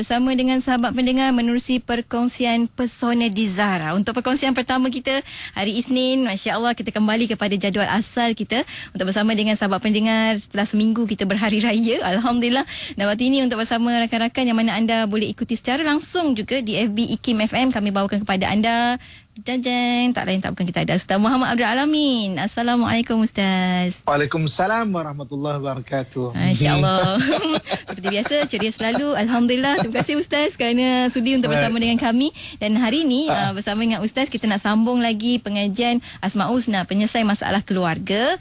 Bersama dengan sahabat pendengar menerusi perkongsian pesona di Zahra. Untuk perkongsian pertama kita hari Isnin, Masya Allah kita kembali kepada jadual asal kita untuk bersama dengan sahabat pendengar setelah seminggu kita berhari raya. Alhamdulillah. Dan waktu ini untuk bersama rakan-rakan yang mana anda boleh ikuti secara langsung juga di FB IKIM FM. Kami bawakan kepada anda Janjang, tak lain tak bukan kita ada Ustaz Muhammad Abdul Alamin. Assalamualaikum Ustaz. Waalaikumsalam warahmatullahi wabarakatuh. Masya-Allah. Seperti biasa ceria selalu. Alhamdulillah. Terima kasih Ustaz kerana sudi untuk bersama dengan kami. Dan hari ini bersama dengan Ustaz kita nak sambung lagi pengajian Asmaul Husna, penyelesaian masalah keluarga.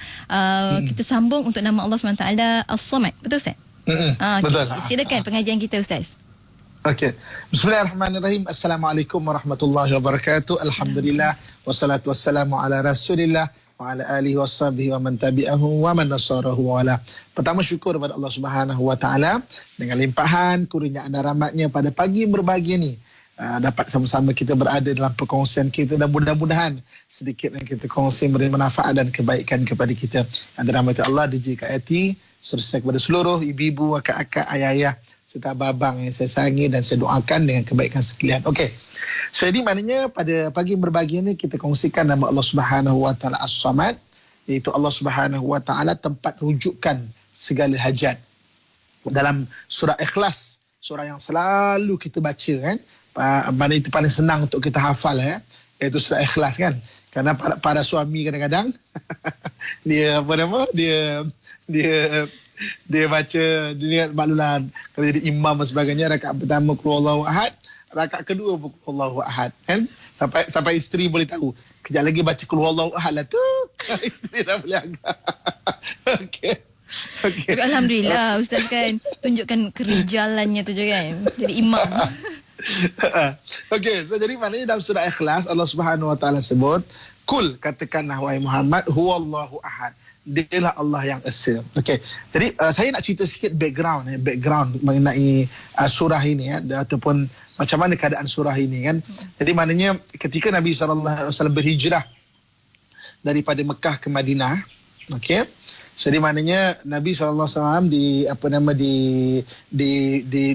Kita sambung untuk nama Allah SWT As-Samad. Betul Ustaz? Betul. Silakan pengajian kita Ustaz. Okey. Bismillahirrahmanirrahim. Assalamualaikum warahmatullahi wabarakatuh. Alhamdulillah wassalatu wassalamu ala Rasulillah wa ala alihi washabihi wa man tabi'ahu wa man nasarahu wa ala. Pertama syukur kepada Allah Subhanahu wa taala dengan limpahan kurniaan dan rahmatnya pada pagi yang berbahagia ni. Dapat sama-sama kita berada dalam perkongsian kita dan mudah-mudahan sedikit yang kita kongsi memberi manfaat dan kebaikan kepada kita. Dan rahmat Allah dijikati serta kepada seluruh ibu-ibu, akak-akak, ayah-ayah serta abang yang saya sayangi dan saya doakan dengan kebaikan sekalian. Okey. So jadi maknanya pada pagi yang berbahagia ni kita kongsikan nama Allah Subhanahu wa taala As-Samad, iaitu Allah Subhanahu wa taala tempat rujukan segala hajat. Dalam surah Ikhlas, surah yang selalu kita baca kan, mana itu paling senang untuk kita hafal iaitu surah Ikhlas kan. Kerana para suami kadang-kadang dia apa nama? Dia baca, dia lihat makluman kalau jadi imam dan sebagainya, rakaat pertama qul huwallahu ahad, rakaat kedua qul huwallahu ahad kan, sampai isteri boleh tahu kejap lagi baca qul huwallahu ahad lah tu isteri dah boleh agak. Okey. Alhamdulillah Ustaz kan tunjukkan kerijalannya tu je kan, jadi imam. Okey, so jadi maknanya dalam surah Ikhlas Allah Subhanahu wa taala sebut, kul, katakanlah wahai Muhammad, huwallahu ahad, dialah Allah yang esa. Okey. Jadi saya nak cerita sikit background mengenai surah ini ataupun macam mana keadaan surah ini kan. Jadi maknanya ketika Nabi SAW berhijrah daripada Mekah ke Madinah, okey. Jadi maknanya Nabi SAW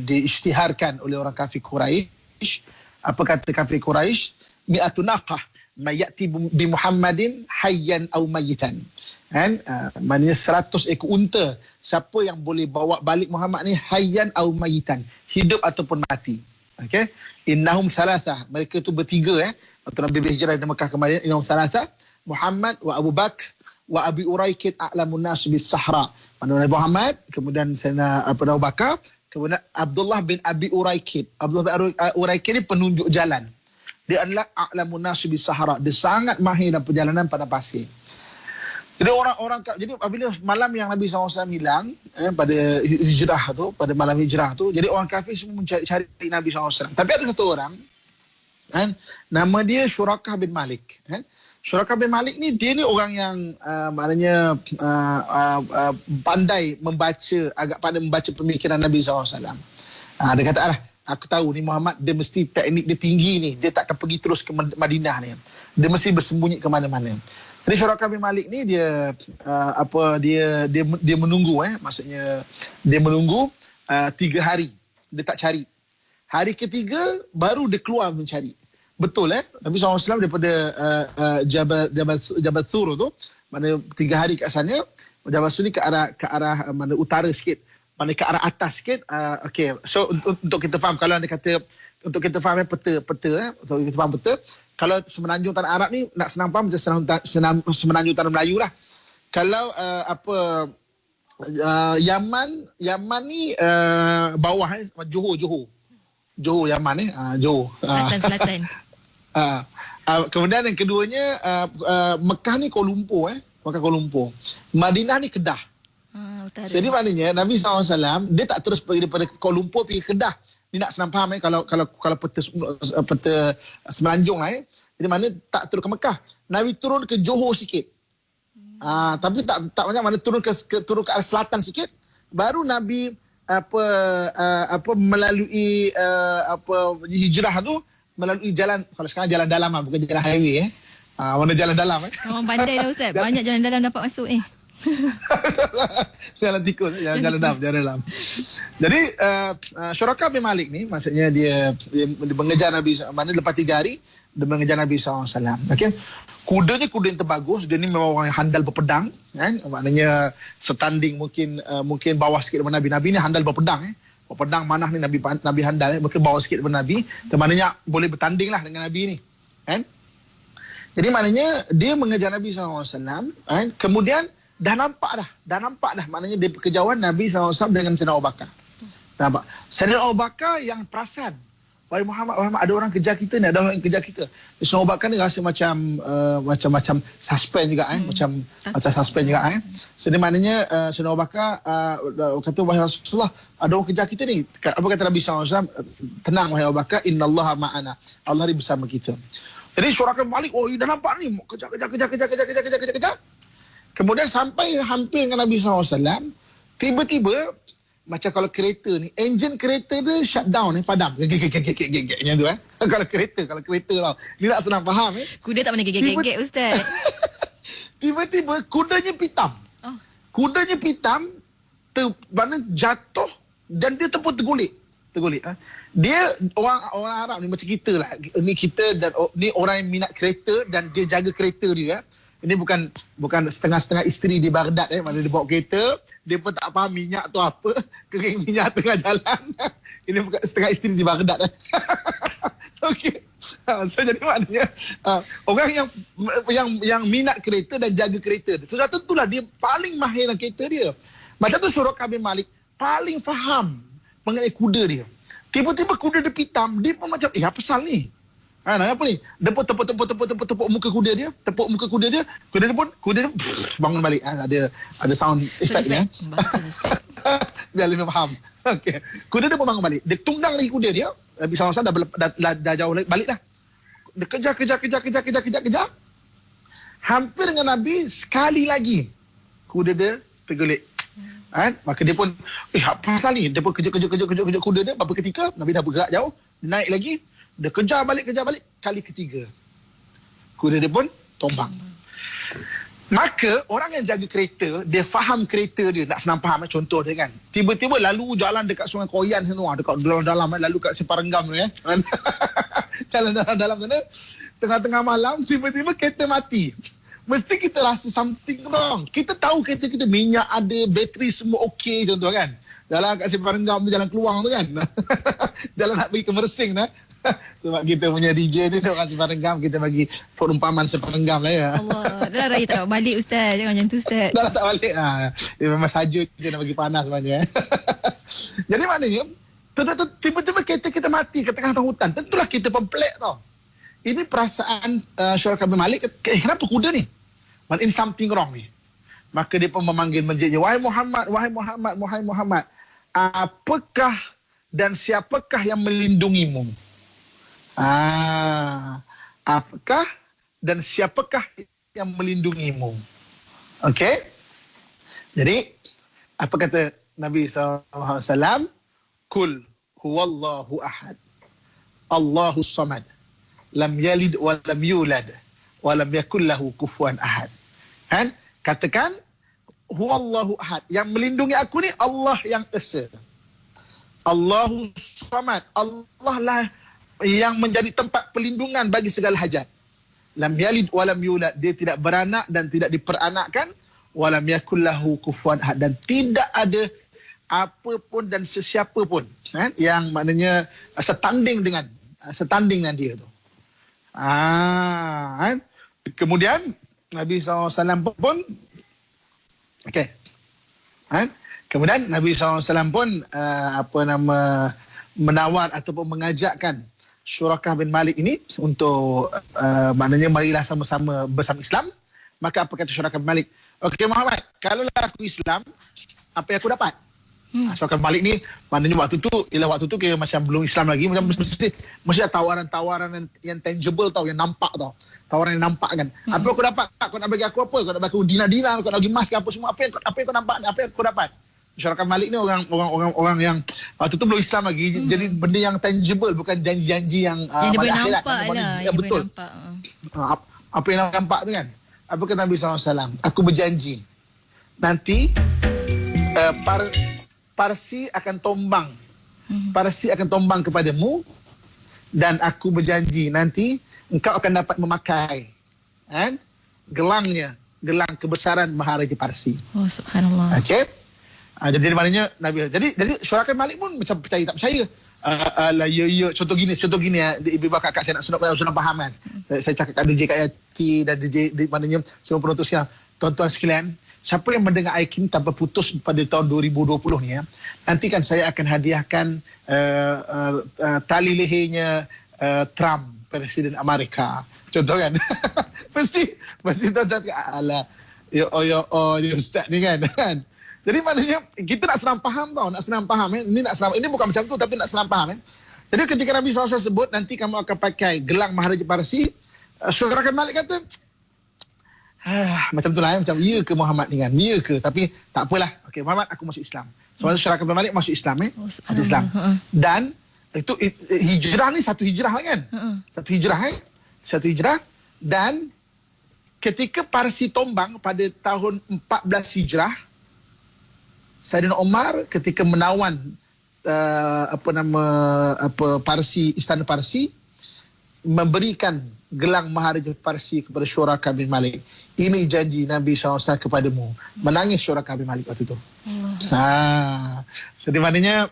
diisytiharkan oleh orang kafir Quraisy. Apa kata kafir Quraisy? Mi'atu naqah mayati bi Muhammadin hayyan aw mayitan. Kan? Maknanya 100 ekor unta. Siapa yang boleh bawa balik Muhammad ni hayyan aw mayitan, hidup ataupun mati. Okey. Innahum salasah. Mereka tu bertiga waktu Nabi berhijrah dari Mekah ke Madinah. Innahum salasah, Muhammad wa Abu Bakar wa Abi Uraikid a'lamun nas bis Sahra. Nabi Muhammad, kemudian Sayyidina Abu Bakar, kemudian Abdullah bin Abi Uraikid. Abdullah bin Uraikid ni penunjuk jalan. Dia adalah a'lamun nas bis Sahra. Dia sangat mahir dalam perjalanan pada pasir. Jadi jadi apabila malam yang Nabi SAW hilang pada hijrah tu, pada malam hijrah tu, jadi orang kafir semua mencari Nabi SAW. Tapi ada satu orang kan, nama dia Syurakah bin Malik kan. Syurakah bin Malik ni, dia ni orang yang maknanya pandai membaca pemikiran Nabi SAW. Dia kata, aku tahu ni Muhammad, dia mesti teknik dia tinggi ni, dia takkan pergi terus ke Madinah ni. Dia mesti bersembunyi ke mana-mana. Jadi Syurakah bin Malik ni dia menunggu maksudnya dia menunggu 3 hari, dia tak cari. Hari ketiga baru dia keluar mencari. Betul Nabi SAW daripada Jabal Thur tu, mana 3 hari kat sana, Jabal Thur ni ke arah mana utara sikit, mana ke arah atas sikit. Okey, so untuk kita faham, kalau anda kata untuk kita faham peta untuk kita faham peta, kalau semenanjung tanah Arab ni nak senang faham macam semenanjung tanah Melayu lah. Kalau Yaman ni bawah Johor Yaman ni Johor Selatan. Kemudian yang keduanya Mekah ni Kuala Lumpur Mekah Kuala Lumpur. Madinah ni Kedah. Utara. Jadi maknanya Nabi SAW dia tak terus pergi daripada Kuala Lumpur pergi Kedah. Ni nak senang faham kalau peta semenanjung lah Jadi mana tak turun ke Mekah. Nabi turun ke Johor sikit. Tapi tak banyak, mana turun ke arah selatan sikit. Baru Nabi melalui hijrah tu melalui jalan, kalau sekarang jalan dalam bukan jalan highway mana jalan dalam Sekarang pandai dah Ustaz. Banyak jalan dalam dapat masuk ni. Jalan tikus, jalan dalam. Jadi Syuraka bin Malik ni maksudnya dia mengejar Nabi, mana lepas 3 hari dia mengejar Nabi SAW. Okay? Kudanya kuda yang terbagus, dia ni memang orang yang handal berpedang, kan? Maknanya setanding mungkin bawah sikit daripada Nabi. Nabi ni handal berpedang, berpedang manah ni Nabi handal, mungkin bawah sikit daripada Nabi, maknanya boleh bertanding lah dengan Nabi ni, kan? Jadi maknanya dia mengejar Nabi SAW, kan? Kemudian dah nampak dah maknanya dia kejauhan Nabi SAW dengan Sayyidina Abu Bakar. Nampak? Sayyidina Abu Bakar yang perasan, wahai Muhammad, ada orang kejar kita ni, ada orang kejar kita. Sayyidina Abu Bakar ni rasa macam suspend juga, macam suspend juga, Jadi maknanya Sayyidina Abu Bakar kata, wahai Rasulullah, ada orang kejar kita ni. Apa kata Nabi SAW? Tenang wahai Abu Bakar, innallaha ma'ana. Allah ni bersama kita. Jadi Syuraka bin Malik, dah nampak ni, kejar. Kemudian sampai hampir dengan Nabi SAW, tiba-tiba macam kalau kereta ni, enjin kereta dia shutdown, padam. Macam tu, Kalau kereta tau. Ni tak senang faham, Kuda tak pernah gegek-gegek, Ustaz. Tiba-tiba kudanya pitam. Kudanya pitam, mana jatuh dan dia tergulik. Dia orang Arab ni macam kita lah. Ni orang yang minat kereta dan dia jaga kereta dia. Ini bukan setengah-setengah isteri di Baghdad, mana dia bawa kereta, dia pun tak faham minyak tu apa, kering minyak tengah jalan. Ini bukan setengah isteri di Baghdad. Okey. So jadi maknanya orang yang minat kereta dan jaga kereta, sudah tentulah dia paling mahir dalam kereta dia. Macam tu Syuraka bin Malik paling faham mengenai kuda dia. Tiba-tiba kuda dia pitam, dia pun macam, apa pasal ni? Apa ni? Dia pun tepuk muka kuda dia, kuda dia pun bangun balik. Ada sound effect ni. Biar lebih faham. Okey. Kuda dia pun bangun balik. Dia tunggang lagi kuda dia. Nabi SAW dah jauh balik dah. Dia kejar. Hampir dengan Nabi, sekali lagi kuda dia tergelik. Maka dia pun, apa pasal ni? Dia pun kejar kuda dia. Beberapa ketika Nabi dah bergerak jauh, naik lagi. Dia kejar balik. Kali ketiga, kuda dia pun tombang. Maka orang yang jaga kereta, dia faham kereta dia, nak senang faham. Contoh dia kan, tiba-tiba lalu jalan dekat Sungai Koyan sana, dekat dalam, lalu kat Separenggam tu, jalan dalam sana, tengah-tengah malam, tiba-tiba kereta mati. Mesti kita rasa something wrong. Kita tahu kereta kita minyak ada, bateri semua okey, contoh kan. Jalan kat Separenggam tu, jalan keluar tu kan. Jalan nak pergi ke Mersing tu. Sebab kita punya DJ ni orang Separenggam, kita bagi perumpamaan Separenggam lah, ya. Allah, dah raya tak balik, Ustaz. Jangan macam tu, Ustaz. Dah tak balik. Dia memang saja kita nak bagi panas sebenarnya. Jadi maknanya, tiba-tiba kereta kita mati ke tengah hutan. Tentulah kita pun pelik tau. Ini perasaan Syuraka bin Malik. Kenapa kuda ni? Ini something wrong ni. Maka dia pun memanggil menjerit, wahai Muhammad, apakah dan siapakah yang melindungimu? Apakah dan siapakah yang melindungimu? Okey. Jadi apa kata Nabi SAW? Kul huwallahu ahad, Allahus samad, lam yalid wa lam yulad wa lam yakul lahu kufuwan ahad. Kan? Katakan huwallahu ahad, yang melindungi aku ni Allah yang esa. Allahus samad, Allah lah yang menjadi tempat perlindungan bagi segala hajat. Lam yalid wa lam yulad, dia tidak beranak dan tidak diperanakkan. Wa lam yakul lahu kufuwan ahad, dan tidak ada apa pun dan sesiapa pun, kan, yang maknanya setanding dengan dia tu. Kan? Kemudian Nabi SAW pun okey. Kan? Kemudian Nabi SAW pun menawar ataupun mengajakkan Syuraka bin Malik ini untuk maknanya marilah sama-sama bersama Islam. Maka apa kata Syuraka bin Malik? Okey Muhammad, kalau aku Islam, apa yang aku dapat? Syuraka bin Malik ni maknanya waktu tu kira macam belum Islam lagi, macam mesti ada tawaran-tawaran yang tangible tau, yang nampak tau. Tawaran yang nampak kan. Apa aku dapat? Kau nak bagi aku apa? Kau nak bagi aku dinar-dinar, kau nak bagi emas ke apa semua? Apa yang kau nampak? Apa yang aku dapat? Syuraka bin Malik ni orang yang waktu tu belum Islam lagi. Jadi benda yang tangible, bukan janji-janji yang dia boleh akhirat. nampak lah. Ya, betul. Apa yang nampak tu kan? Apa kata Nabi SAW? Aku berjanji nanti Parsi akan tombang. Parsi akan tombang kepadamu dan aku berjanji nanti engkau akan dapat memakai gelangnya, gelang kebesaran Maharaja Parsi. Oh, subhanallah. Okey. Jadi maknanya Nabi. Jadi Syuraka Malik pun macam percaya tak percaya. Ya, contoh gini ya, ibu bapa kakak saya nak sudah faham kan. Saya cakap kat DJ Kak Yati dan DJ di maknanya semua penonton sekalian, tuan-tuan sekalian, siapa yang mendengar IKIM tanpa putus pada tahun 2020 ni ya, nanti kan saya akan hadiahkan tali lehernya Trump, Presiden Amerika. Contoh kan. Pasti tuan-tuan ala ya ustaz ni kan. Jadi maknanya kita nak senang faham tau, nak senang faham ini bukan macam tu tapi nak senang faham. Jadi ketika Nabi SAW sebut nanti kamu akan pakai gelang Maharaja Parsi, Syuraka Malik kata macam tu lah macam ya ke Muhammad ni kan, ya ke, tapi tak apalah. Okey Muhammad, aku masuk Islam. Soalnya Syuraka Malik masuk Islam masuk Islam. Dan itu hijrah ni satu hijrah kan? Satu hijrah dan ketika Parsi tombang pada tahun 14 Hijrah, Saidina Umar ketika menawan Parsi, istana Parsi, memberikan gelang Maharaja Parsi kepada Syuraka bin Malik. Ini janji Nabi SAW kepadamu. Menangis Syuraka bin Malik waktu itu. Jadi maknanya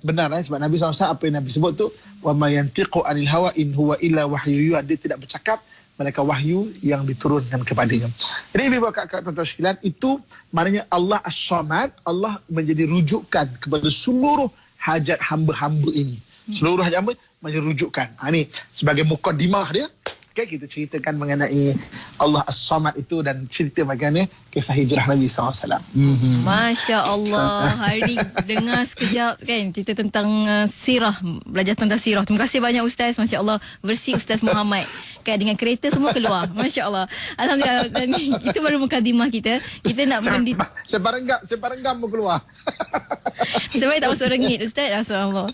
benar sebab Nabi SAW apa yang Nabi sebut tu, wa ma yantiqu anil hawa in huwa illa wahyu yuha, dia tidak bercakap mereka wahyu yang diturunkan kepadanya. Jadi ibu bapa kakak tuan-tuan sekalian, itu maknanya Allah As-Samad, Allah menjadi rujukan kepada seluruh hajat hamba-hamba ini. Seluruh hajat hamba menjadi rujukan. Ini sebagai mukaddimah dia. Okay, kita ceritakan mengenai Allah As-Samad itu dan cerita bagaimana kisah hijrah Nabi SAW. Masya Allah. Hari dengar sekejap kan cerita tentang sirah, belajar tentang sirah. Terima kasih banyak Ustaz. Masya Allah. Versi Ustaz Muhammad. Kan dengan kereta semua keluar. Masya Allah. Alhamdulillah. Dan itu baru mukadimah kita. Kita nak separenggam pun keluar. Sebab tak masuk ringgit Ustaz. Allah.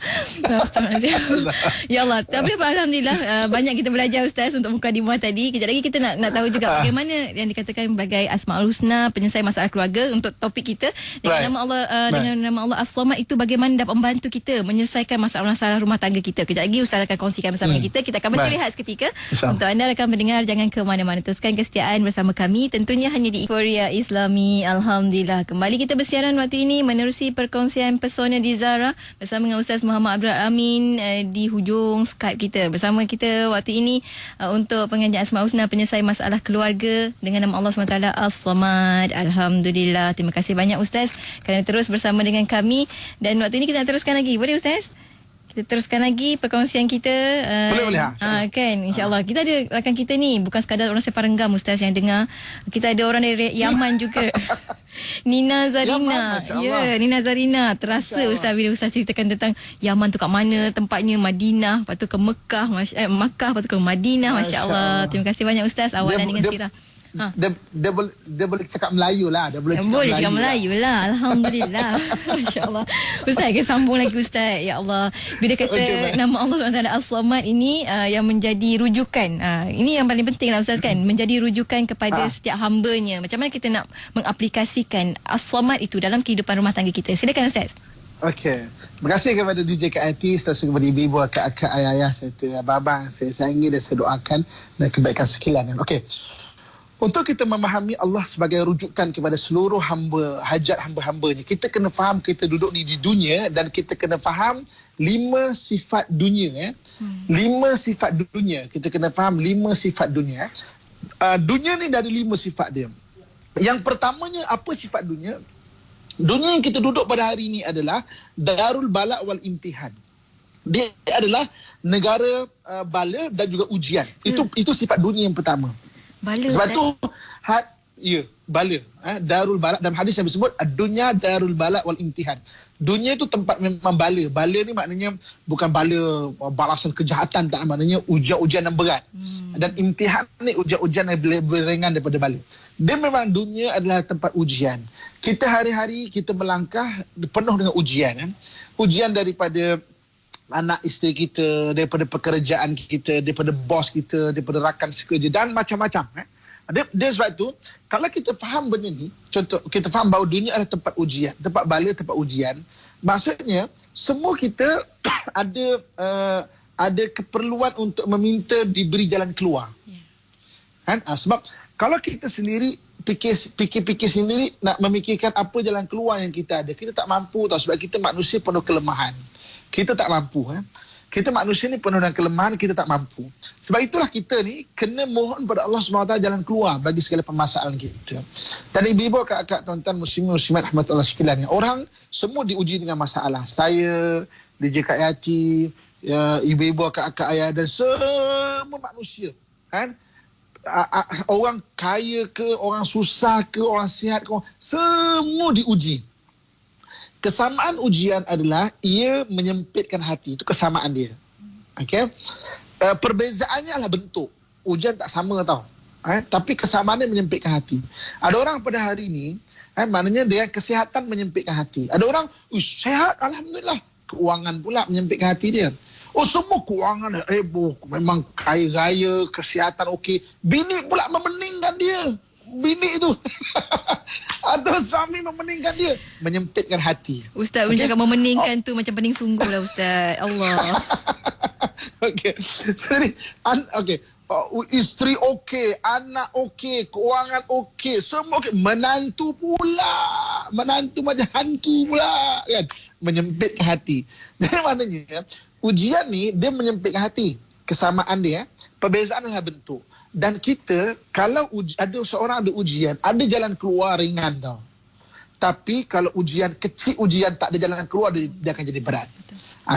Ya Allah. Tapi alhamdulillah banyak kita belajar Ustaz untuk mukadimah tadi. Kejap lagi kita nak tahu juga bagaimana yang dikatakan sebagai Asmaul Husna, penyelesaian masalah keluarga untuk topik kita dengan nama Allah dengan nama Allah As-Samad itu bagaimana dapat membantu kita menyelesaikan masalah-masalah rumah tangga kita. Kejap lagi Ustaz akan kongsikan bersama kita. Kita akan berehat seketika. Untuk anda rakan pendengar, jangan ke mana-mana, teruskan kesetiaan bersama kami tentunya hanya di Euphoria Islami. Alhamdulillah kembali kita bersiaran waktu ini menerusi perkongsian pesona di Zara bersama dengan Ustaz Muhammad Abdul Amin di hujung Skype kita. Bersama kita waktu ini untuk pengajian Asmaul Husna, penyelesaian masalah keluarga dengan nama Allah SWT As-Samad. Alhamdulillah. Terima kasih banyak Ustaz kerana terus bersama dengan kami. Dan waktu ini kita nak teruskan lagi. Boleh Ustaz? Kita teruskan lagi perkongsian kita. Boleh. Kan, insyaAllah. Kita ada rakan kita ni, bukan sekadar orang Separenggam Ustaz yang dengar. Kita ada orang dari Yaman juga. Nina Zarina. Nina Zarina. Terasa Ustaz bila Ustaz ceritakan tentang Yaman tu kat mana tempatnya, Madinah, lepas tu ke Mekah, Makkah, lepas tu ke Madinah. Masya Allah. Terima kasih banyak Ustaz awalan dengan sirah. Dia boleh cakap Melayu lah. Boleh cakap Melayu lah. Alhamdulillah. Masya Allah. Ustaz akan sambung lagi Ustaz. Ya Allah. Bila kata nama Allah SWT As-Samad ini yang menjadi rujukan. Ini yang paling penting lah Ustaz kan. Menjadi rujukan kepada setiap hambanya. Macam mana kita nak mengaplikasikan As-Samad itu dalam kehidupan rumah tangga kita. Silakan Ustaz. Okey. Terima kasih kepada DJ Kak Ati, serta kepada ibu-ibu, akak-akak, ayah-ayah, serta abang-abang. Saya sayangi dan saya doakan dan kebaikan sekalian. Okey. Untuk kita memahami Allah sebagai rujukan kepada seluruh hamba, hajat hamba-hambanya, kita kena faham kita duduk ni di dunia dan kita kena faham 5 sifat dunia. 5 sifat dunia. Kita kena faham 5 sifat dunia. Dunia ni ada 5 sifat dia. Yang pertamanya, apa sifat dunia? Dunia yang kita duduk pada hari ini adalah Darul Bala' wal Imtihan. Dia adalah negara bala dan juga ujian. Itu sifat dunia yang pertama. Bala, sebab tu bala. Darul Bala', dalam hadis yang disebut ad-dunya darul bala' wal imtihan. Dunia itu tempat memang bala. Bala ni maknanya bukan bala balasan kejahatan, tak, maknanya ujian-ujian yang berat. Dan imtihan ni ujian-ujian yang lebih ringan daripada bala. Dia memang dunia adalah tempat ujian. Kita hari-hari kita melangkah penuh dengan ujian. Ujian daripada anak isteri kita, daripada pekerjaan kita, daripada bos kita, daripada rakan sekerja dan macam-macam. Dia sebab tu, kalau kita faham benda ni, contoh, kita faham bahawa dunia adalah tempat ujian, tempat bala, tempat ujian, maksudnya, semua kita ada keperluan untuk meminta diberi jalan keluar. Kan? Sebab, kalau kita sendiri, fikir sendiri, nak memikirkan apa jalan keluar yang kita ada, kita tak mampu tau, sebab kita manusia penuh kelemahan. Kita tak mampu. Kita manusia ni penuh dengan kelemahan, kita tak mampu. Sebab itulah kita ni kena mohon pada Allah SWT jalan keluar bagi segala permasalahan kita. Dan ibu-ibu, kakak-kakak, tuan-tuan, muslimin, muslimat, rahmatullah sekalian. Orang semua diuji dengan masalah. Saya, DJ Kak Yati, ibu-ibu, kakak-kakak, ayah dan semua manusia. Kan? Orang kaya ke, orang susah ke, orang sihat ke, semua diuji. Kesamaan ujian adalah ia menyempitkan hati. Itu kesamaan dia. Okay? Perbezaannya adalah bentuk. Ujian tak sama tau. Tapi kesamaannya menyempitkan hati. Ada orang pada hari ini, maknanya dia kesihatan menyempitkan hati. Ada orang, sehat, alhamdulillah. Keuangan pula menyempitkan hati dia. Oh, semua keuangan heboh. Memang kaya-raya, kesihatan okey. Bini pula memeningkan dia. Bini itu. Atau suami memeningkan dia. Menyempitkan hati. Ustaz, cakap memeningkan tu macam pening sungguh lah Ustaz. Allah. Okey. Sorry. Okey. Isteri okey, anak okey, keuangan okey, semua okey. Menantu pula. Menantu macam hantu pula. Kan? Menyempitkan hati. Jadi maknanya, ujian ni dia menyempitkan hati. Kesamaan dia, perbezaan adalah bentuk. Dan kita, kalau ada seorang ada ujian, ada jalan keluar ringan tau. Tapi kalau ujian kecil, ujian tak ada jalan keluar, dia akan jadi berat.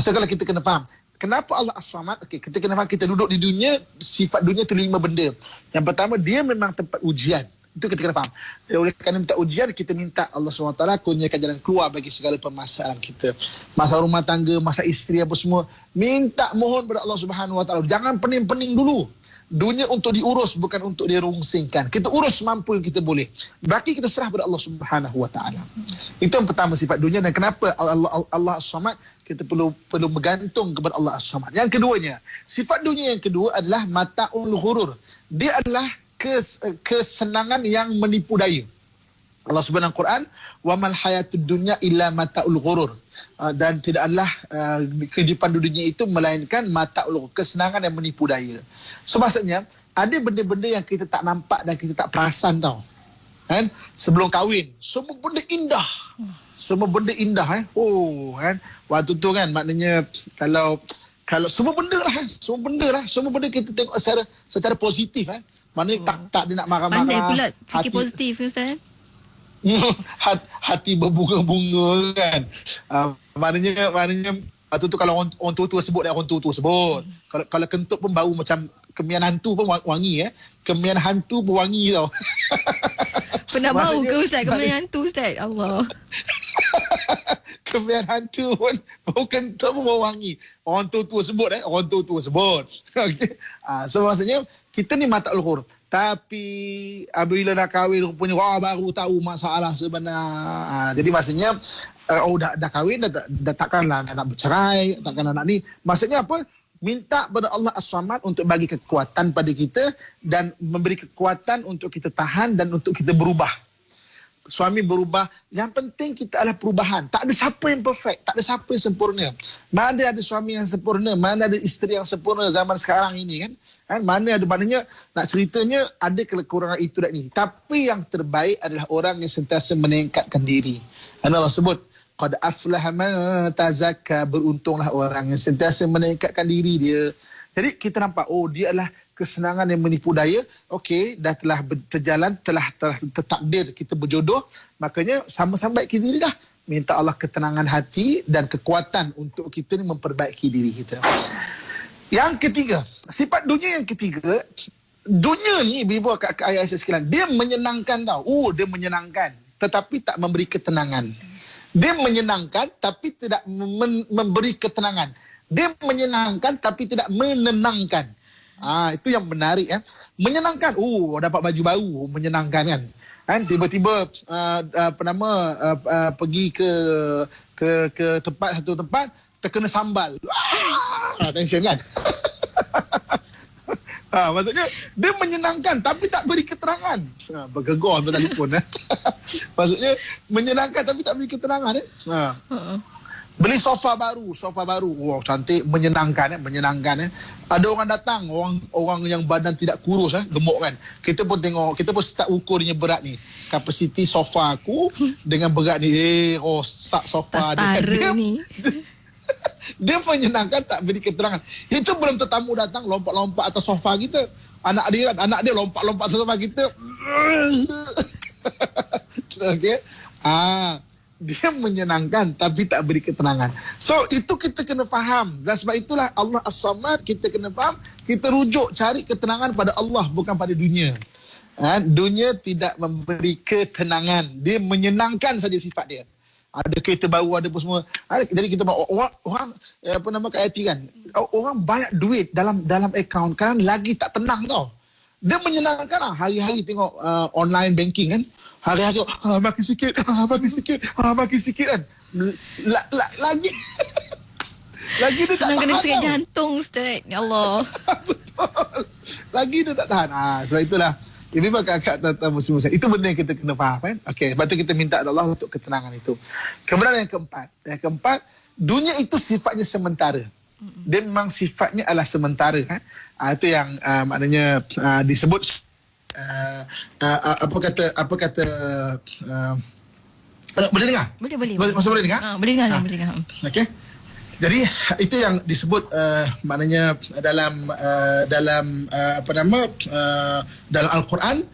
So kalau kita kena faham, kenapa Allah As-Samad, kita kena faham, kita duduk di dunia, sifat dunia itu 5 benda. Yang pertama, dia memang tempat ujian. Itu kita kena faham. Oleh kerana minta ujian, kita minta Allah SWT kurniakan jalan keluar bagi segala permasalahan kita. Masalah rumah tangga, masalah isteri apa semua. Minta mohon kepada Allah SWT. Jangan pening-pening dulu. Dunia untuk diurus, bukan untuk dirungsingkan. Kita urus mampu yang kita boleh. Baki kita serah kepada Allah Subhanahu Wa Taala. Itu yang pertama sifat dunia. Dan kenapa Allah As-Samad, kita perlu bergantung kepada Allah As-Samad. Yang keduanya, sifat dunia yang kedua adalah mata'ul ghurur. Dia adalah kesenangan yang menipu daya. Allah Subhanahu Quran, wa mal hayatud dunya illa mata'ul ghurur. Dan tidaklah kehidupan dunia itu melainkan mata'ul ghurur, kesenangan yang menipu daya. So maksudnya, ada benda-benda yang kita tak nampak dan kita tak perasan tau. Kan? Sebelum kahwin, semua benda indah. Semua benda indah. Kan? Waktu tu kan, maknanya kalau semua benda lah. Semua benda kita tengok secara positif. Maknanya tak dia nak marah-marah. Pandai pula fikir positif, Ustaz. Hati berbunga-bunga kan. Maknanya waktu tu kalau orang tua sebut, orang tua sebut. Kalau kentut pun bau macam kemian hantu pun wangi. Kemian hantu pun wangi tau. Pernah bau ke Ustaz kemian hantu Ustaz? Allah. Kemian hantu pun bau kentut pun bau wangi. Orang tua sebut. Orang tua sebut. Okay. So maksudnya kita ni mata'ul ghurur. Tapi apabila dah kahwin rupanya baru tahu masalah sebenar. Jadi maksudnya dah kahwin dah takkanlah nak bercerai, takkanlah nak ni. Maksudnya apa? Minta pada Allah As-Samad untuk bagi kekuatan pada kita dan memberi kekuatan untuk kita tahan dan untuk kita berubah. Suami berubah, yang penting kita adalah perubahan. Tak ada siapa yang perfect, tak ada siapa yang sempurna. Mana ada suami yang sempurna, mana ada isteri yang sempurna zaman sekarang ini kan? Mana ada, maknanya nak ceritanya ada kekurangan itu dan ini. Tapi yang terbaik adalah orang yang sentiasa meningkatkan diri. Dan Allah sebut, qad aflaha man tazakka, beruntunglah orang yang sentiasa meningkatkan diri dia. Jadi kita nampak, dia adalah kesenangan yang menipu daya. Okey, dah telah terjalan, telah tertakdir kita berjodoh. Makanya sama-sama baiki diri dah. Minta Allah ketenangan hati dan kekuatan untuk kita ni memperbaiki diri kita. Yang ketiga, sifat dunia yang ketiga, dunia ni ibu-ibu kakak ayah saya sekalian, dia menyenangkan tau. Dia menyenangkan, tetapi tak memberi ketenangan. Dia menyenangkan tapi tidak memberi ketenangan. Dia menyenangkan tapi tidak menenangkan. Itu yang menarik. Menyenangkan, dapat baju baru, menyenangkan kan. Tiba-tiba pergi ke satu tempat terkena sambal. Tension kan. Maksudnya dia menyenangkan tapi tak beri keterangan. Bergegar bertelefon. Maksudnya menyenangkan tapi tak beri keterangan. Beli sofa baru. Wow, cantik, menyenangkan. Ada orang datang, orang yang badan tidak kurus, gemuk kan. Kita pun tengok, kita pun start ukur dia berat ni. Kapasiti sofa aku dengan berat ni. Rosak sofa dia. Dia menyenangkan tak beri keterangan. Itu belum tetamu datang lompat-lompat atas sofa kita. Anak dia lompat-lompat atas sofa kita. Okey. Dia menyenangkan tapi tak beri keterangan. So itu kita kena faham. Dan sebab itulah Allah As-Samad, kita kena faham, kita rujuk cari ketenangan pada Allah, bukan pada dunia. Dunia tidak memberi ketenangan. Dia menyenangkan saja sifat dia. Ada kereta baru, ada apa semua. Jadi kita orang apa nama kat IT kan. Orang banyak duit dalam akaun, kadang lagi tak tenang tau. Dia menyenangkan lah. Hari-hari tengok online banking kan. Hari-hari makin sikit kan. Lagi lagi dia senang tak tahan. kena sakit tau. jantung, Ustaz. Ya Allah. Betul. Lagi dia tak tahan. Sebab itulah ini kakak tentang muslim-muslim. Itu benda yang kita kena faham kan. Okey, sebab tu kita minta Allah untuk ketenangan itu. Kemudian yang keempat, dunia itu sifatnya sementara. Dia memang sifatnya adalah sementara kan. Itu yang maknanya disebut apa kata boleh dengar? Boleh. Boleh dengar? Boleh dengar. Okey. Jadi itu yang disebut maknanya dalam dalam Al-Quran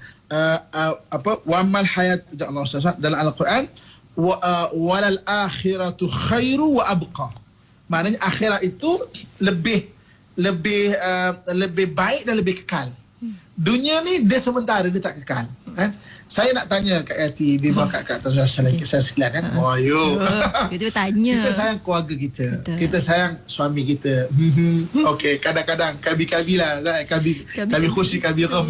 wamal hayat Allah dalam Al-Quran walal akhiratu khairu wa abqa. Maknanya akhirat itu lebih baik dan lebih kekal. Dunia ni dia sementara, dia tak kekal kan. Saya nak tanya Kak Yati, Bima Kak Tazwa kisah sekalian kan. Kita tanya. Kita sayang keluarga kita. Betul. Kita sayang suami kita. Okey, kadang-kadang kabi-kabi lah. Kabi khusyuk, kabi ram.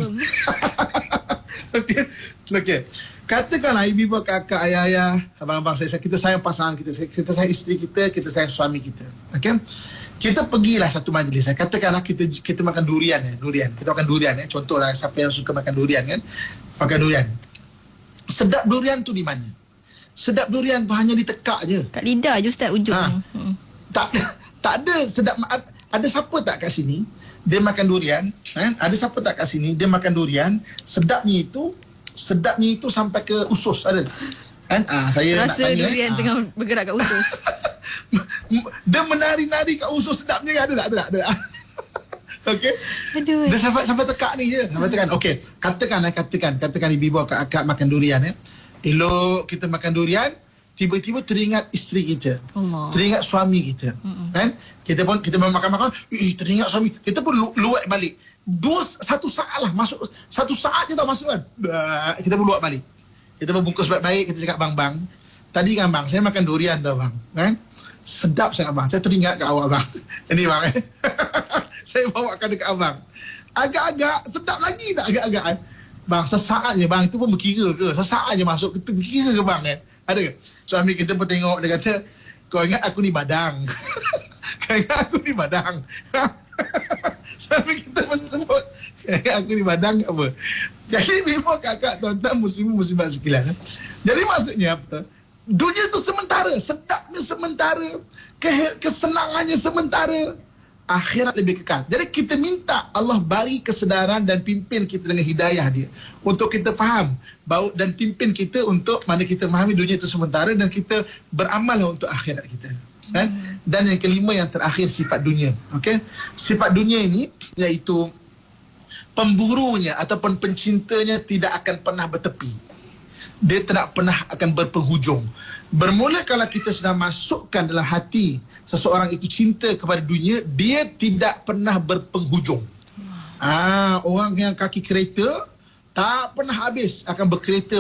Okey. Katakanlah ibu, kakak, ayah, abang-abang saya, kita sayang pasangan kita, kita sayang isteri kita sayang suami kita. Okey. Kita pergilah satu majlis. Katakanlah kita makan durian. Kita makan durian. Contohlah siapa yang suka makan durian kan. Makan durian. Sedap durian tu di mana? Sedap durian tu hanya ditekak je. Kat lidah je Ustaz ujung. Tak ada sedap. Ada siapa tak kat sini dia makan durian kan? Ada siapa tak kat sini dia makan durian, sedapnya itu sampai ke usus, ada kan? Saya rasa nak tanya durian tengah bergerak kat usus. Dia menari-nari kat usus sedapnya, ada tak? Okey. Aduh. Dia sampai tekak ni je. Sampai tekan. Okey. Katakan ibu akak makan durian ya. Elok kita makan durian, tiba-tiba teringat isteri kita. Allah. Teringat suami kita. Kan? Kita makan, teringat suami. Kita pun luat balik. Satu saat lah masuk. Satu saat je tau masuk kan. Kita pun luat balik. Kita pun bungkus baik-baik, kita cakap bang. Tadi kan bang, saya makan durian tau bang. Kan? Sedap sangat bang. Saya teringat kat awak bang. Ini bang saya bawakan dekat abang. Agak-agak sedap lagi tak agak-agak kan? Bang, sesaat je bang, itu pun berkira ke? Sesaat je masuk, kita berkira ke bang kan? Ada ke? Suami kita pun tengok, dia kata, kau ingat aku ni badang. Kau ingat aku ni badang. Suami kita pun sebut, kau ingat aku ni badang apa? Jadi memang kakak, tuan-tuan, muslimat sekalian. Jadi maksudnya apa? Dunia tu sementara, sedapnya sementara, kesenangannya sementara, akhirat lebih kekal. Jadi kita minta Allah bagi kesedaran dan pimpin kita dengan hidayah dia untuk kita faham dan pimpin kita untuk mana kita memahami dunia itu sementara dan kita beramal untuk akhirat kita. Kan? Dan yang kelima, yang terakhir, sifat dunia. Okey? Sifat dunia ini iaitu pemburunya ataupun pencintanya tidak akan pernah bertepi. Dia tidak pernah akan berpenghujung. Bermula kalau kita sudah masukkan dalam hati seseorang itu cinta kepada dunia, dia tidak pernah berpenghujung. Orang yang kaki kereta tak pernah habis, akan berkereta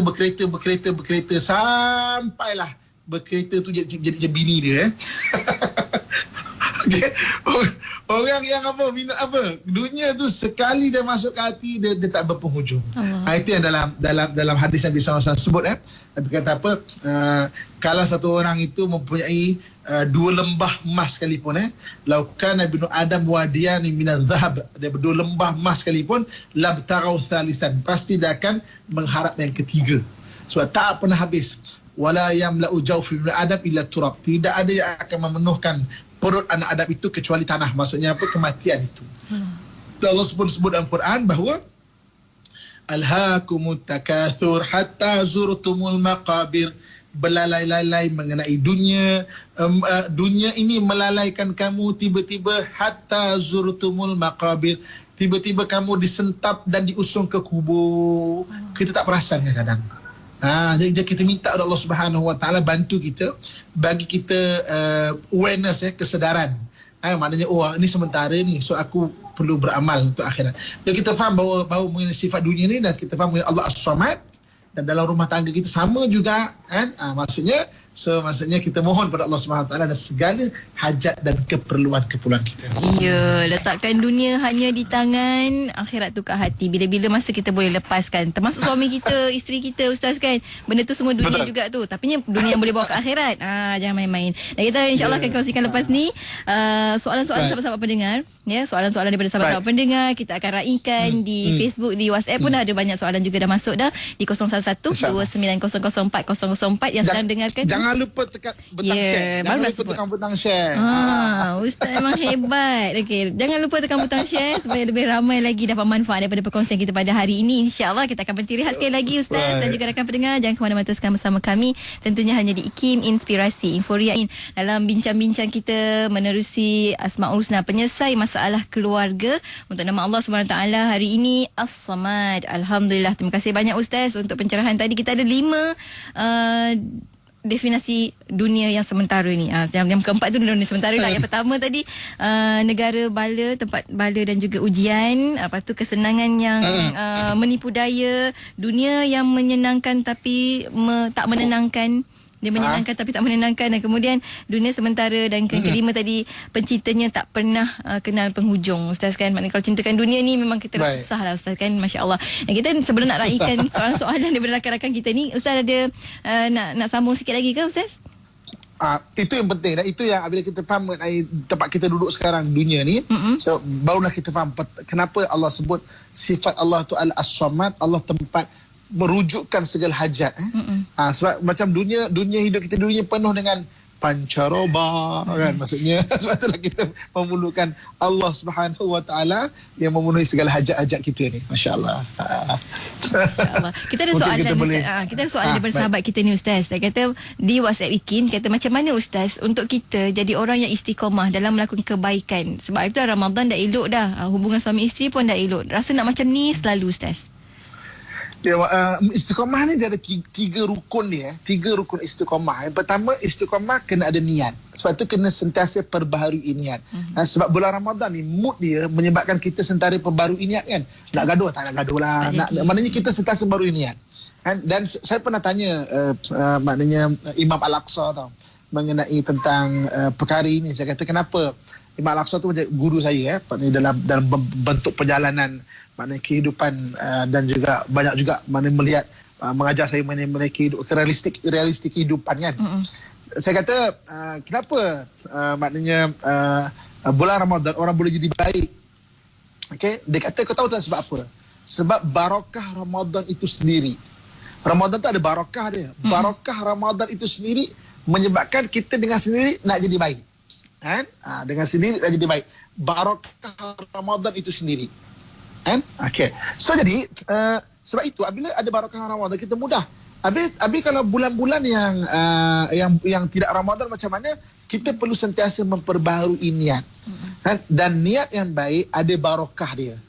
sampailah berkereta tu jadi bini dia. Okay. Orang yang minat dunia tu sekali dia masuk ke hati, dia tak berpenghujung. Itu yang dalam hadis Nabi SAW sebut. Nabi kata apa? Kalau satu orang itu mempunyai dua lembah emas sekalipun, lau kana ibnu adam wadiyani minadh dhahab, dia berdua lembah emas sekalipun, labtaghaw thalithan, pasti dia akan mengharap yang ketiga, sebab tak pernah habis. Wala yamla'u jawfi ibnu adam illa turab, tidak ada yang akan memenuhkan perut anak Adam itu kecuali tanah. Maksudnya apa? Kematian itu. Allah sebut dalam Quran bahawa alhaakumut takatsur hatta zurtumul maqabir, berlalai-lalai mengenai dunia. Dunia ini melalaikan kamu tiba-tiba, hatta zurtumul maqabir, tiba-tiba kamu disentap dan diusung ke kubur. Kita tak perasan kadang-kadang. Jadi kita minta Allah Subhanahu Wa Taala bantu kita, bagi kita awareness, kesedaran. Maknanya ini sementara ni, so aku perlu beramal untuk akhirat. Jadi kita faham bahawa mengenai sifat dunia ni, dan kita faham mengenai Allah As-Samad, dan dalam rumah tangga kita sama juga kan. Maksudnya kita mohon pada Allah Subhanahu Wa Taala dan segala hajat dan keperluan kita. Ya, letakkan dunia hanya di tangan, akhirat tu kat hati. Bila-bila masa kita boleh lepaskan, termasuk suami kita, isteri kita, ustaz kan. Benda tu semua dunia juga tu. Tapi dunia yang boleh bawa ke akhirat. Jangan main-main. Dan kita insya-Allah akan kongsikan lepas ni soalan-soalan sahabat-sahabat pendengar. Ya, soalan-soalan daripada sahabat-sahabat pendengar kita akan raikan di Facebook, di WhatsApp pun dah ada banyak soalan juga dah masuk dah di 01129004 yang sedang dengarkan. Jangan lupa tekan butang share. Jangan lupa tekan butang share. Ustaz memang hebat. Okey, jangan lupa tekan butang share supaya lebih ramai lagi dapat manfaat daripada perkongsian kita pada hari ini. InsyaAllah kita akan berhenti rehat sekali lagi Ustaz dan juga rakan pendengar. Jangan ke mana-mana, teruskan bersama kami. Tentunya hanya di IKIM Inspirasi Inforia dalam bincang-bincang kita menerusi Asmaul Husna, penyelesai masalah keluarga untuk nama Allah SWT hari ini As-Samad. Alhamdulillah, terima kasih banyak Ustaz untuk pencerahan tadi. Kita ada 5 definisi dunia yang sementara ni. Yang keempat tu dunia sementara lah. Yang pertama tadi negara bala, tempat bala dan juga ujian. Lepas tu kesenangan yang menipu daya, dunia yang menyenangkan tapi tak menenangkan. Dia menyenangkan tapi tak menenangkan. Dan kemudian dunia sementara. Dan kelima tadi, pencintanya tak pernah kenal penghujung Ustaz kan. Maknanya kalau cintakan dunia ni memang kita susah lah Ustaz kan. Masya Allah. Dan kita sebelum nak raikan soalan-soalan daripada rakan-rakan kita ni, Ustaz ada nak sambung sikit lagi ke Ustaz? Itu yang penting, dan itu yang bila kita faham mengenai tempat kita duduk sekarang, dunia ni, so barulah kita faham kenapa Allah sebut sifat Allah tu Al-As-Samad, Allah tempat merujukkan segala hajat. Sebab macam dunia hidup kita, dunia penuh dengan pancaroba kan, maksudnya sebab itulah kita memerlukan Allah Subhanahu Wa Taala yang memenuhi segala hajat-hajat kita ni. Masya-Allah. Masya-Allah. Kita ada soalan kita ada soalan daripada sahabat kita ni Ustaz. Dia kata di WhatsApp IKIM, kata macam mana Ustaz untuk kita jadi orang yang istiqamah dalam melakukan kebaikan. Sebab itu Ramadan dah elok dah. Hubungan suami isteri pun dah elok. Rasa nak macam ni selalu Ustaz. Istiqamah ni dia ada 3 rukun dia. 3 rukun istiqamah. Yang pertama, istiqamah kena ada niat. Sebab tu kena sentiasa perbaharui niat. Sebab bulan Ramadan ni mood dia menyebabkan kita sentiasa perbaharui niat kan. Nak gaduh tak nak gaduh lah. Maknanya kita sentiasa perbaharui niat. Dan saya pernah tanya maknanya Imam Al-Aqsa tau, mengenai tentang perkara ini. Saya kata kenapa Imam Al-Aqsa tu macam guru saya dalam bentuk perjalanan maknanya kehidupan, dan juga banyak juga melihat mengajar saya mengenai realistik kehidupan kan. Saya kata kenapa maknanya bulan Ramadan orang boleh jadi baik. Okey, dia kata kau tahu tak sebab apa? Sebab barakah Ramadan itu sendiri. Ramadan tu ada barakah dia. Barakah Ramadan itu sendiri menyebabkan kita dengan sendiri nak jadi baik. Kan? Dengan sendiri nak jadi baik. Barakah Ramadan itu sendiri. Okay. So jadi sebab itu apabila ada barakah Ramadan kita mudah. Habis kalau bulan-bulan yang tidak Ramadan macam mana, kita perlu sentiasa memperbaharui niat. Dan niat yang baik ada barakah dia.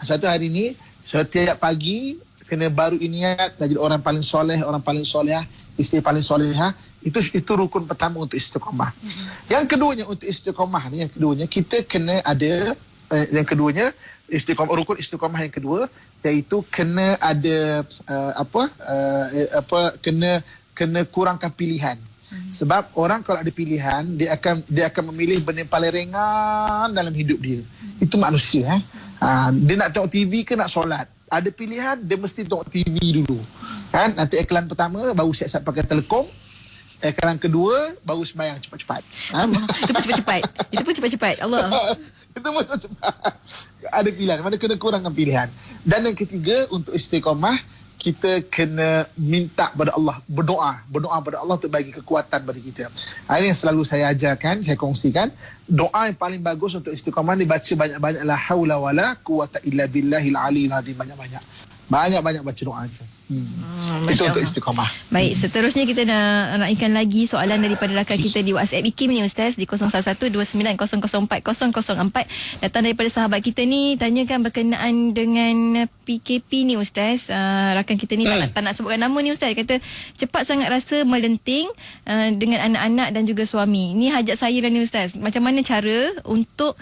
Sebab itu hari ini setiap pagi kena baru niat dan jadi orang paling soleh, orang paling solehah, isteri paling solehah. Itu rukun pertama untuk istiqamah. Yang keduanya untuk istiqamah ni, kita kena ada rukun istiqamah yang kedua, iaitu kena ada kena kurangkan pilihan. Sebab orang kalau ada pilihan, dia akan memilih benda yang paling ringan dalam hidup dia. Itu manusia. Dia nak tengok TV ke nak solat, ada pilihan, dia mesti tengok TV dulu kan. Nanti iklan pertama baru siap-siap pakai telekong. Rakaat kedua baru sembahyang cepat-cepat. Itu pun cepat-cepat. Itu pun cepat-cepat. Allah. Itu pun cepat. Ada pilihan. Mana kena kurangkan pilihan. Dan yang ketiga, untuk istiqamah, kita kena minta pada Allah, berdoa pada Allah untuk bagi kekuatan pada kita. Ini yang selalu saya ajarkan, saya kongsikan. Doa yang paling bagus untuk istiqamah dibaca banyak-banyak, la haula wala quwata illa billahil aliyil azim, banyak-banyak baca doa itu. Itu untuk istiqamah. Baik, seterusnya kita nak naikkan lagi soalan daripada rakan kita di WhatsApp IKIM ni Ustaz, di 0112900404. Datang daripada sahabat kita ni, tanyakan berkenaan dengan PKP ni Ustaz. Rakan kita ni tak nak sebutkan nama ni Ustaz. Kata cepat sangat rasa melenting dengan anak-anak dan juga suami. Ni hajat saya lah ni Ustaz. Macam mana cara untuk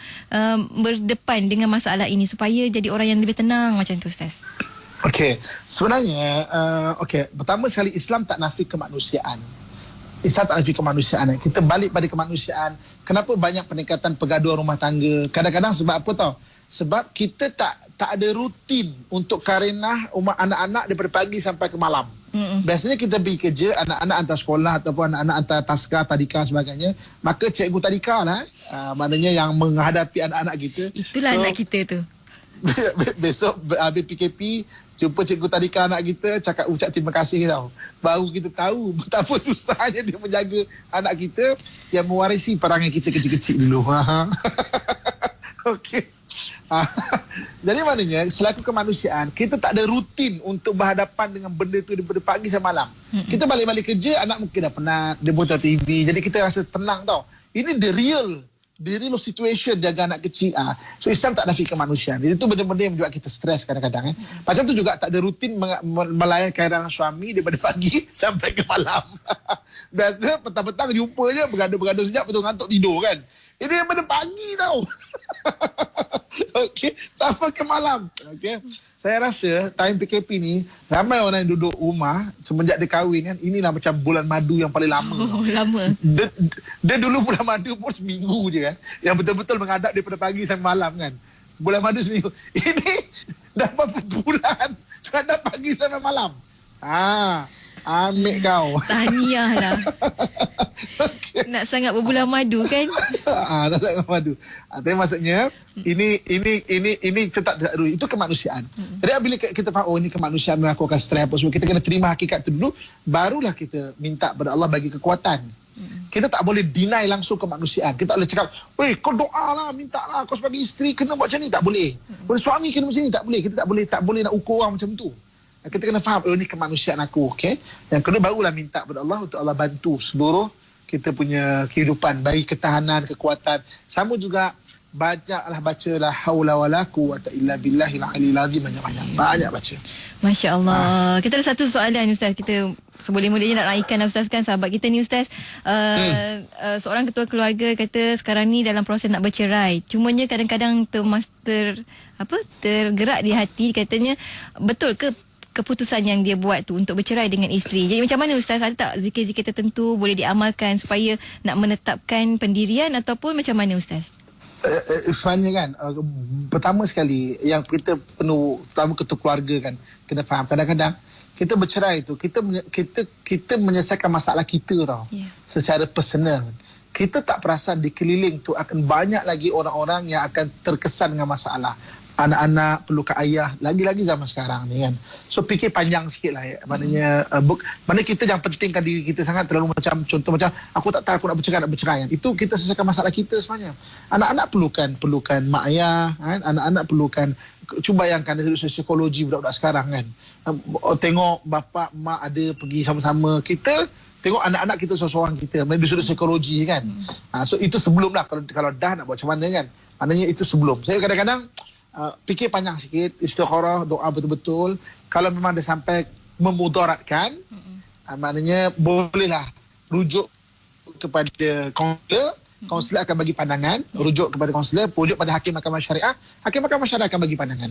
berdepan dengan masalah ini supaya jadi orang yang lebih tenang macam tu Ustaz? Okey, sebenarnya pertama sekali Islam tak nafi kemanusiaan. Islam tak nafi kemanusiaan. Kita balik pada kemanusiaan. Kenapa banyak peningkatan pergaduhan rumah tangga? Kadang-kadang sebab apa tau? Sebab kita tak ada rutin untuk karenah anak-anak daripada pagi sampai ke malam. Biasanya kita pergi kerja, anak-anak hantar sekolah ataupun anak-anak hantar taska, tadika sebagainya. Maka cikgu tadika lah, maknanya yang menghadapi anak-anak kita. Itulah anak kita tu. Besok habis PKP, jumpa cikgu tadika anak kita, ucap terima kasih tau. Baru kita tahu betapa susahnya dia menjaga anak kita yang mewarisi perangai kita kecil-kecil dulu. Okey. Jadi maknanya selaku kemanusiaan, kita tak ada rutin untuk berhadapan dengan benda tu daripada pagi sampai malam. Kita balik-balik kerja, anak mungkin dah penat, dia buat TV, jadi kita rasa tenang tau. Ini the real situation jaga anak kecil. So Islam tak nafi kemanusiaan. Itu benda-benda yang membuat kita stres kadang-kadang. Macam tu juga tak ada rutin melayan kehadiran suami daripada pagi sampai ke malam. Biasa petang-petang jumpa je, bergaduh-bergaduh sekejap, betul ngantuk tidur kan. Ini daripada pagi tau. Okey, sampai ke malam. Okey. Saya rasa time PKP ni ramai orang yang duduk rumah semenjak dia kahwin kan, inilah macam bulan madu yang paling lama. Lama. Dia dulu bulan madu pun seminggu je kan. Yang betul-betul menghadap daripada pagi sampai malam kan. Bulan madu seminggu. Ini dah berapa bulan menghadap pagi sampai malam. Ambil kau. Tahniah lah. Okay. Nak sangat berbulan madu kan? Nak sangat madu. Tapi maksudnya ini kita tak ada, itu kemanusiaan. Jadi bila kita faham ini kemanusiaan, aku akan stres apa semua, kita kena terima hakikat itu dulu, barulah kita minta pada Allah bagi kekuatan. Kita tak boleh deny langsung kemanusiaan. Kita tak boleh cakap, "Weh, kau doa lah, minta lah, kau sebagai isteri kena buat macam ni." Tak boleh. Suami kena macam ni, tak boleh. Kita tak boleh nak ukur orang macam tu. Kita kena faham, ini kemanusiaan aku, okey. Yang kedua, barulah minta kepada Allah untuk Allah bantu seluruh kita punya kehidupan, bagi ketahanan, kekuatan. Sama juga, banyaklah baca la haula wala quwata illa billahil aliyil azim, banyak baca. Masya Allah. Kita ada satu soalan Ustaz, kita seboleh-bolehnya nak naikkan Ustaz kan, sahabat kita ni Ustaz. Seorang ketua keluarga kata sekarang ni dalam proses nak bercerai. Cumanya kadang-kadang tergerak di hati, katanya betul ke keputusan yang dia buat tu untuk bercerai dengan isteri. Jadi macam mana Ustaz, ada tak zikir-zikir tertentu boleh diamalkan supaya nak menetapkan pendirian, ataupun macam mana Ustaz? Sebenarnya kan, pertama sekali yang kita pertama ketua keluarga kan kena faham, kadang-kadang kita bercerai tu kita menyelesaikan masalah kita tau, secara personal. Kita tak perasan di keliling tu akan banyak lagi orang-orang yang akan terkesan dengan masalah. Anak-anak perlukan ayah, lagi-lagi zaman sekarang ni kan. So fikir panjang sikit lah ya. Maknanya mana kita jangan pentingkan diri kita sangat, terlalu macam contoh macam aku tak tahu aku nak bercerai kan. Itu kita selesaikan masalah kita sebenarnya. Anak-anak perlukan mak ayah kan? Anak-anak perlukan, cuba bayangkan dari psikologi budak-budak sekarang kan. Tengok bapa mak ada pergi sama-sama, kita tengok anak-anak kita seorang-seorang kita, dari sudut psikologi kan. So itu sebelum lah, kalau dah nak buat macam mana kan. Maknanya itu sebelum. Saya kadang-kadang fikir panjang sikit, istikharah, doa betul-betul. Kalau memang dah sampai memudaratkan, maknanya bolehlah rujuk kepada kaunselor akan bagi pandangan, rujuk kepada kaunselor, rujuk pada hakim mahkamah syariah, hakim mahkamah syariah akan bagi pandangan.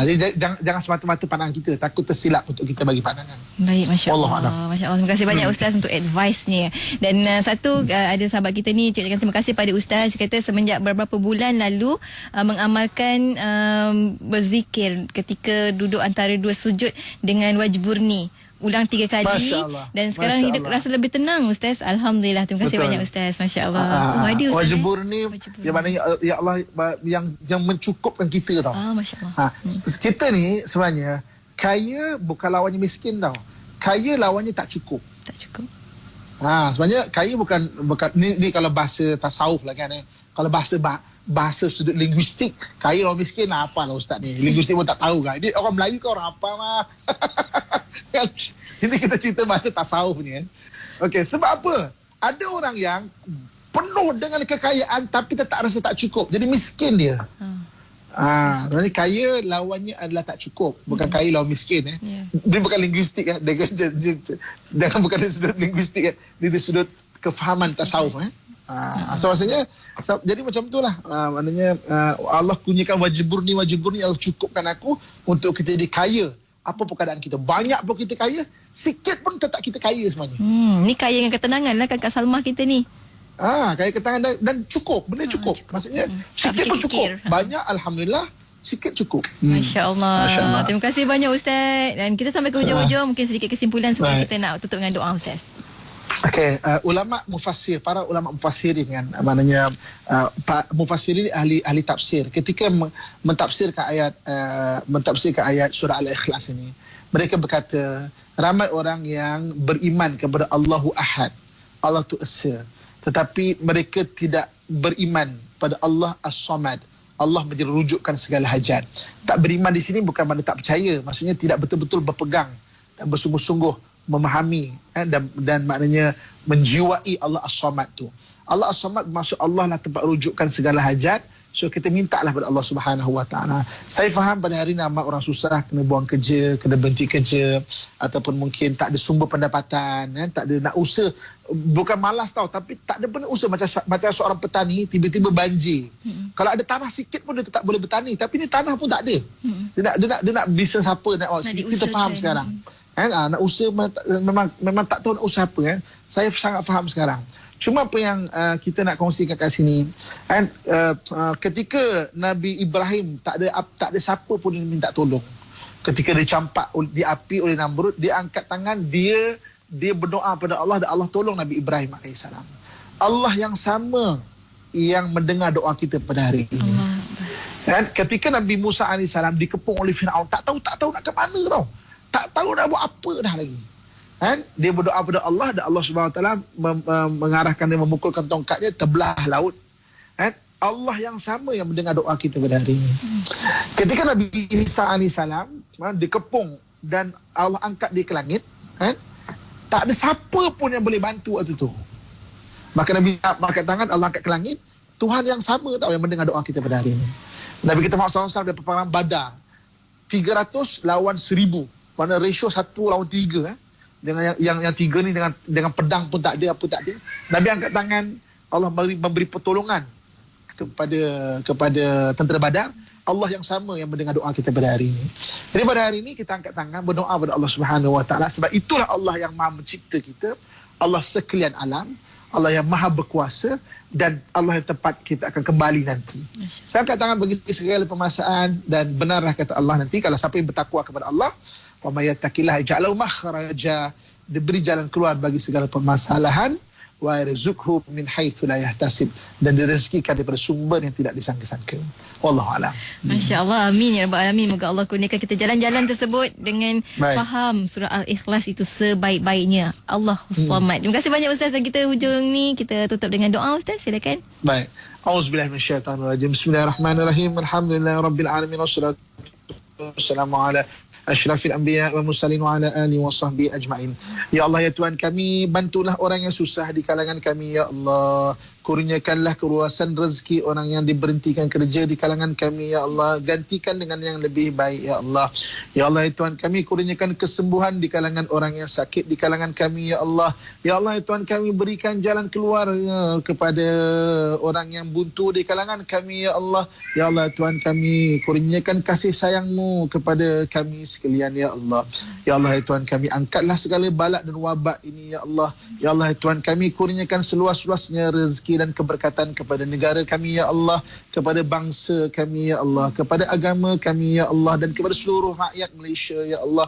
Jadi jangan semata-mata pandangan kita, takut tersilap untuk kita bagi pandangan. Baik, Masya Allah. Masya Allah. Terima kasih banyak Ustaz untuk advice-nya. Dan ada sahabat kita ni cakap terima kasih pada Ustaz. Dia kata semenjak beberapa bulan lalu mengamalkan berzikir ketika duduk antara dua sujud dengan wajib burni. ulang 3 kali. Masya Allah. Dan sekarang Masya hidup Allah. rasa lebih tenang Ustaz. Alhamdulillah. Terima kasih Betul. banyak Ustaz. Masya Allah. Ada Ustaz. Wajibur ni yang maknanya ya Allah yang mencukupkan kita tau. Masya Allah. Kita ni sebenarnya kaya bukan lawannya miskin tau. Kaya lawannya tak cukup. Tak cukup. Sebenarnya kaya bukan ni kalau bahasa tasawuf lah kan Kalau bahasa sudut linguistik, kaya lawan miskin lah apa lah ustaz ni. Linguistik pun tak tahu kan. Dia orang Melayu ke orang apa mah. Ini kita cerita bahasa tasawuf ni kan. Okey, sebab apa? Ada orang yang penuh dengan kekayaan tapi tak rasa tak cukup. Jadi miskin dia. Sebenarnya kaya lawannya adalah tak cukup. Bukan kaya lawan miskin Dia bukan linguistik Jangan bukan dari sudut linguistik Dia dari sudut kefahaman tasawuf So maksudnya jadi macam itulah maknanya Allah kunyakan wajibur ni Allah cukupkan aku untuk kita jadi kaya. Apa pun keadaan kita, banyak pun kita kaya, sikit pun tetap kita kaya sebenarnya. Ni kaya dengan ketenangan lah Kakak Salmah kita ni. Kaya ketenangan dan cukup, benda cukup. Maksudnya sikit pun cukup. Banyak alhamdulillah, sikit cukup. Masya Allah. Terima kasih banyak Ustaz. Dan kita sampai ke hujung-hujung, mungkin sedikit kesimpulan sebelum kita nak tutup dengan doa Ustaz. Okey, ulama mufassir, para ulama mufassirin kan, maknanya mufassirin ahli tafsir ketika mentafsirkan ayat surah Al-Ikhlas ini, mereka berkata ramai orang yang beriman kepada Allahu Ahad, Allah tu Esa, tetapi mereka tidak beriman pada Allah As-Samad, Allah menjadi rujukan segala hajat. Tak beriman di sini bukan makna tak percaya, maksudnya tidak betul-betul berpegang dan bersungguh-sungguh memahami dan maknanya menjiwai Allah As-Samad tu. Allah As-Samad maksud Allah lah tempat rujukan segala hajat. So kita mintalah pada Allah Subhanahu Wa Taala. Saya faham pada hari ni ramai orang susah, kena buang kerja, kena berhenti kerja, ataupun mungkin tak ada sumber pendapatan, tak ada nak usaha. Bukan malas tau, tapi tak ada benda usaha. Macam seorang petani tiba-tiba banjir. Kalau ada tanah sikit pun dia tak boleh bertani, tapi ni tanah pun tak ada. Dia nak bisnes apa, kita faham sekarang. Nak usaha memang tak tahu nak usaha apa. Saya sangat faham sekarang. Cuma apa yang kita nak kongsikan kat sini, ketika Nabi Ibrahim tak ada siapa pun yang minta tolong. Ketika dia campak di api oleh Namrud, dia angkat tangan, dia berdoa pada Allah dan Allah tolong Nabi Ibrahim AS. Allah yang sama yang mendengar doa kita pada hari ini. Dan ketika Nabi Musa AS dikepung oleh Firaun, tak tahu nak ke mana tau. Tak tahu nak buat apa dah lagi. Dia berdoa pada Allah dan Allah Subhanahu Wa Taala mengarahkan dia, memukulkan tongkatnya, terbelah laut. Allah yang sama yang mendengar doa kita pada hari ini. Ketika Nabi Isa AS dikepung dan Allah angkat dia ke langit, tak ada siapa pun yang boleh bantu waktu itu. Maka Nabi angkat tangan, Allah angkat ke langit. Tuhan yang sama tahu yang mendengar doa kita pada hari ini. Nabi kita Muhammad SAW dari peperangan Badar, 300 lawan 1000. Mana ratio 1 lawan 3 dengan yang 3 ni dengan pedang pun tak ada, apa tak ada. Nabi angkat tangan, Allah memberi pertolongan kepada tentera Badar. Allah yang sama yang mendengar doa kita pada hari ini. Jadi pada hari ini kita angkat tangan berdoa kepada Allah Subhanahu Wa Taala, sebab itulah Allah yang Maha mencipta kita, Allah sekalian alam, Allah yang Maha berkuasa, dan Allah yang tempat kita akan kembali nanti. Saya angkat tangan bagi segala permasalahan, dan benarlah kata Allah nanti, kalau siapa yang bertakwa kepada Allah, wa may yattaqillaha yaj'al lahu makhraja, diberi jalan keluar bagi segala permasalahan, wa yarzuqhu min haitsu la yahtasib, dan direzekikan daripada sumber yang tidak disangka-sangka. Wallahu a'lam. Masya-Allah, amin ya rabbal alamin. Moga Allah kurniakan kita jalan-jalan tersebut dengan faham surah Al-Ikhlas itu sebaik-baiknya. Allahus Samad. Terima kasih banyak Ustaz, dan kita hujung ni kita tutup dengan doa Ustaz, silakan. Baik. Auzubillahi minasyaitanirrajim. Bismillahirrahmanirrahim. Alhamdulillahirabbil alamin wassalatu wassalamu ala asyrafil anbiya wa mursalin wa ala alihi wa sahbihi ajma'in. Ya Allah, ya Tuhan kami, bantulah orang yang susah di kalangan kami, ya Allah. Kurniakanlah keluasan rezeki orang yang diberhentikan kerja di kalangan kami, ya Allah. Gantikan dengan yang lebih baik, ya Allah. Ya Allah, ya Tuhan kami, kurniakan kesembuhan di kalangan orang yang sakit di kalangan kami, ya Allah. Ya Allah, ya Tuhan kami, berikan jalan keluar kepada orang yang buntu di kalangan kami, ya Allah. Ya Allah, ya Tuhan kami, kurniakan kasih sayang-Mu kepada kami sekalian, ya Allah. Ya Allah, ya Tuhan kami, angkatlah segala balak dan wabak ini, ya Allah. Ya Allah, ya Tuhan kami, kurniakan seluas-luasnya rezeki dan keberkatan kepada negara kami, ya Allah, kepada bangsa kami, ya Allah, kepada agama kami, ya Allah, dan kepada seluruh rakyat Malaysia, ya Allah.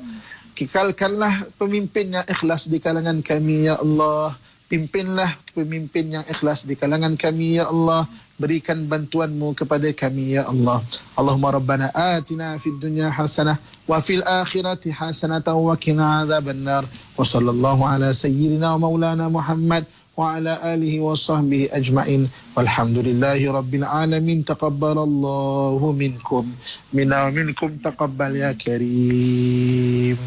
Kekalkanlah pemimpin yang ikhlas di kalangan kami, ya Allah. Pimpinlah pemimpin yang ikhlas di kalangan kami, ya Allah. Berikan bantuanmu kepada kami, ya Allah. Allahumma rabbana atina fid dunya hasanah wa fil akhirati hasanatan wa qina adzabannar. Wa sallallahu ala sayyidina wa maulana Muhammad wa ala alihi wa sahbihi ajma'in. Walhamdulillahi rabbil alamin. Taqabbalallahu minkum. Minna wa minkum taqabbal ya karim.